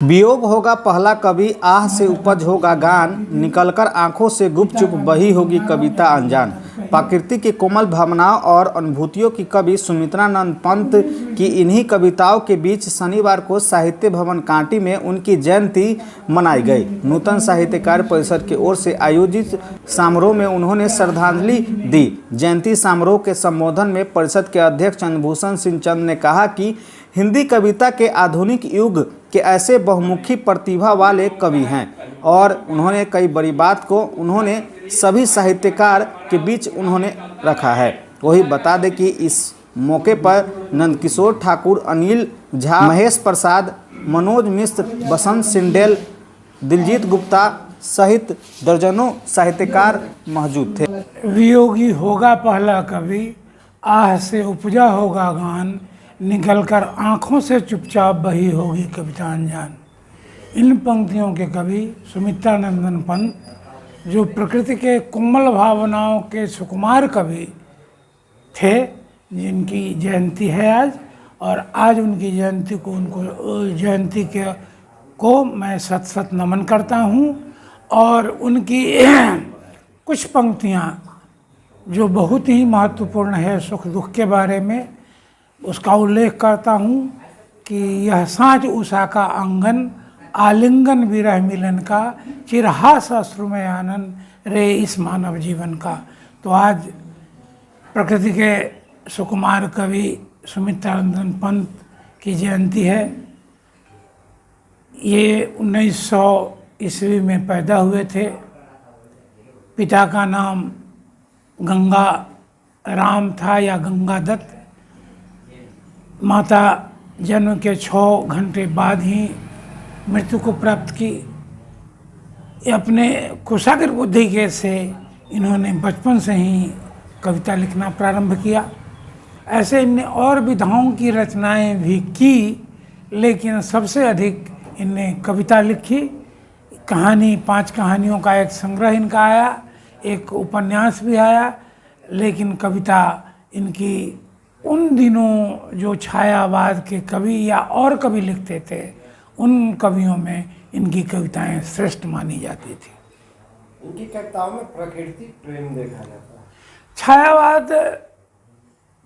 वियोग होगा पहला कभी, आह से उपज होगा गान, निकलकर आंखों से गुपचुप बही होगी कविता अनजान। प्रकृति की कोमल भावनाओं और अनुभूतियों की कवि सुमित्रानंद पंत की इन्हीं कविताओं के बीच शनिवार को साहित्य भवन कांटी में उनकी जयंती मनाई गई। नूतन साहित्यकार परिषद की ओर से आयोजित समारोह में उन्होंने श्रद्धांजलि दी। जयंती समारोह के संबोधन में परिषद के अध्यक्ष चंद्रभूषण सिंह चंद ने कहा कि हिंदी कविता के आधुनिक युग के ऐसे बहुमुखी प्रतिभा वाले कवि हैं और उन्होंने कई बड़ी बात को उन्होंने सभी साहित्यकार के बीच उन्होंने रखा है। वही बता दें कि इस मौके पर नंदकिशोर ठाकुर, अनिल झा, महेश प्रसाद, मनोज मिश्र, बसंत सिंडेल, दिलजीत गुप्ता सहित दर्जनों साहित्यकार मौजूद थे। वियोगी होगा पहला कवि, आह से उपजा होगा गान, निकलकर आँखों से चुपचाप बही होगी कविता अनजान। इन पंक्तियों के कवि सुमित्रानंद पंत, जो प्रकृति के कोमल भावनाओं के सुकुमार कवि थे, जिनकी जयंती है आज, और आज उनकी जयंती को मैं सत सत नमन करता हूँ। और उनकी कुछ पंक्तियाँ जो बहुत ही महत्वपूर्ण है सुख दुख के बारे में, उसका उल्लेख करता हूँ कि यह साँझ उषा का आंगन, आलिंगन विरह मिलन का, चिरहास अश्रुमय आनंद रे इस मानव जीवन का। तो आज प्रकृति के सुकुमार कवि सुमित्रानंद पंत की जयंती है। ये 1900 ईस्वी में पैदा हुए थे। पिता का नाम गंगा राम था या गंगा दत्त। माता जन्म के 6 घंटे बाद ही मृत्यु को प्राप्त की। अपने कुशाग्र बुद्धि के से इन्होंने बचपन से ही कविता लिखना प्रारंभ किया। ऐसे इनने और विधाओं की रचनाएं भी की, लेकिन सबसे अधिक इनने कविता लिखी। कहानी, 5 कहानियों का एक संग्रह इनका आया, एक उपन्यास भी आया। लेकिन कविता इनकी उन दिनों जो छायावाद के कवि या और कवि लिखते थे, उन कवियों में इनकी कविताएं श्रेष्ठ मानी जाती थी। इनकी कविताओं में प्रकृति प्रेम देखा जाता है। छायावाद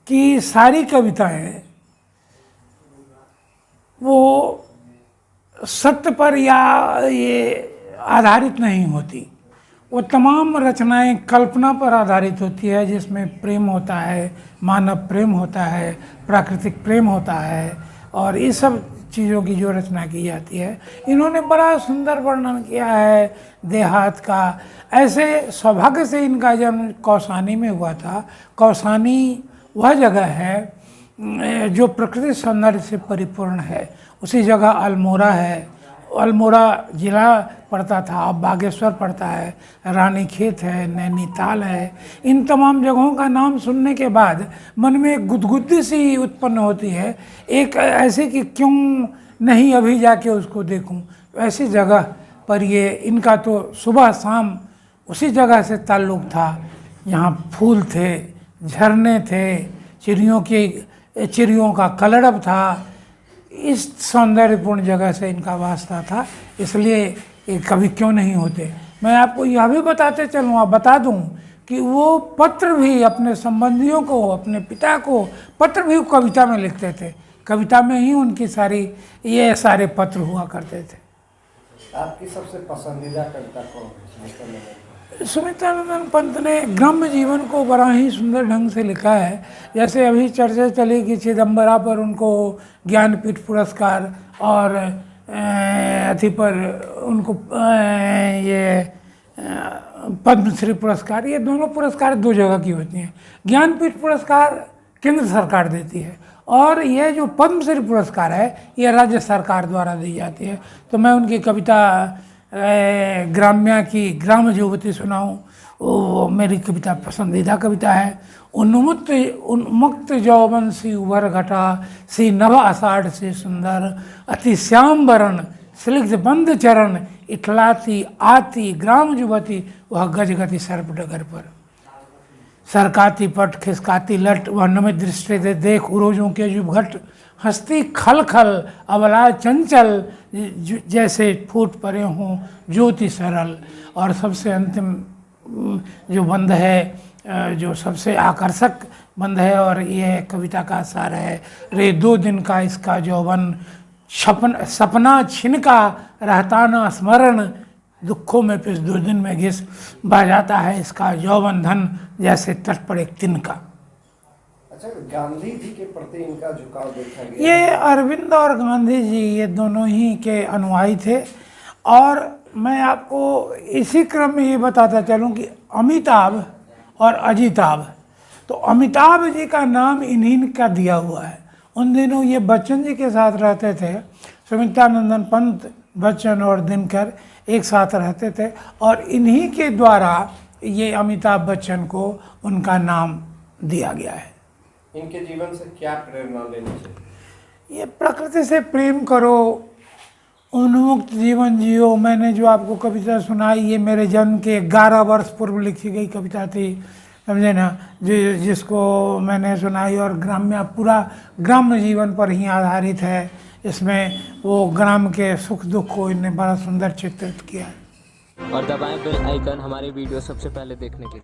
की सारी कविताएं वो सत्य पर या ये आधारित नहीं होती। वो तमाम रचनाएं कल्पना पर आधारित होती है, जिसमें प्रेम होता है, मानव प्रेम होता है, प्राकृतिक प्रेम होता है, और ये सब चीज़ों की जो रचना की जाती है। इन्होंने बड़ा सुंदर वर्णन किया है देहात का। ऐसे सौभाग्य से इनका जन्म कौसानी में हुआ था। कौसानी वह जगह है जो प्रकृति सौंदर्य से परिपूर्ण है। उसी जगह अल्मोड़ा है। अल्मोड़ा जिला पड़ता था, अब बागेश्वर पड़ता है, रानीखेत है, नैनीताल है। इन तमाम जगहों का नाम सुनने के बाद मन में एक गुदगुदी सी उत्पन्न होती है, एक ऐसे कि क्यों नहीं अभी जाके उसको देखूं। ऐसी जगह पर ये इनका तो सुबह शाम उसी जगह से ताल्लुक़ था। यहाँ फूल थे, झरने थे, चिड़ियों का कलरव था। इस सौंदर्यपूर्ण जगह से इनका वास्ता था, इसलिए ये कवि क्यों नहीं होते। मैं आपको यह भी बताते चलूँ, बता दूँ कि वो पत्र भी अपने संबंधियों को, अपने पिता को पत्र भी कविता में लिखते थे। कविता में ही उनकी सारे पत्र हुआ करते थे। आपकी सबसे पसंदीदा कविता कौन है? सुमित्रानंद पंत ने ग्राम्य जीवन को बड़ा ही सुंदर ढंग से लिखा है। जैसे अभी चर्चा चली कि चिदम्बरा पर उनको ज्ञानपीठ पुरस्कार और अथी पर उनको ये पद्मश्री पुरस्कार, ये दोनों पुरस्कार 2 जगह की होती हैं। ज्ञानपीठ पुरस्कार केंद्र सरकार देती है और ये जो पद्मश्री पुरस्कार है ये राज्य सरकार द्वारा दी जाती है। तो मैं उनकी कविता ग्राम्या की ग्राम युवती सुनाऊं, वो मेरी कविता पसंदीदा कविता है। उन्मुक्त यौवन सी उभर घटा, सी नभ आषाढ़ से सुंदर, अति श्याम वरण स्लिग्ध बंद चरण, इठलाती आती ग्राम युवती, वह गजगति सर्प डगर पर। सरकाती पट खिसकाती लट, वह नमित दृष्टि दे देख उरोजों के युग घट, हस्ती खल खल अबला चंचल जैसे फूट पड़े हों ज्योति सरल। और सबसे अंतिम जो बंद है, जो सबसे आकर्षक बंद है और ये कविता का सार है। रे 2 दिन का इसका यौवन सपना छिनका रहता ना स्मरण, दुखों में फिर 2 दिन में घिस बह जाता है इसका यौवन धन जैसे तट पर एक तिनका। अच्छा, गांधी जी के प्रति इनका झुकाव देखा गया। ये अरविंद और गांधी जी ये दोनों ही के अनुयायी थे। और मैं आपको इसी क्रम में ये बताता चलूँ कि अमिताभ और अजिताभ, तो अमिताभ जी का नाम इन्हीं का दिया हुआ है। उन दिनों ये बच्चन जी के साथ रहते थे, सुमित्रा नंदन पंत, बच्चन और दिनकर एक साथ रहते थे और इन्हीं के द्वारा ये अमिताभ बच्चन को उनका नाम दिया गया है। इनके जीवन से क्या प्रेरणा लेनी चाहिए? ये प्रकृति से प्रेम करो, उन्मुक्त जीवन जियो। मैंने जो आपको कविता सुनाई ये मेरे जन्म के 11 वर्ष पूर्व लिखी गई कविता थी, समझे ना, जिसको मैंने सुनाई। और पूरा ग्राम्य जीवन पर ही आधारित है। इसमें वो ग्राम के सुख दुख को इन्हें बड़ा सुंदर चित्रित किया है। और दबाएं बेल आइकन हमारे वीडियो सबसे पहले देखने के लिए।